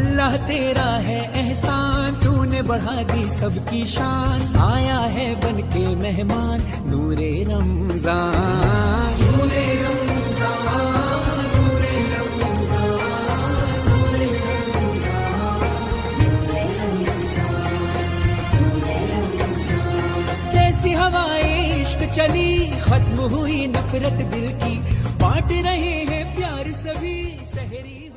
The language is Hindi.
अल्लाह तेरा है एहसान, तूने बढ़ा दी सबकी शान। आया है बनके मेहमान नूरे रमजान, नूरे रमजान, नूरे रमजान, नूरे रमजान। कैसी हवाएं इश्क चली, खत्म हुई नफरत दिल की, बांट रहे हैं प्यार सभी सहरी।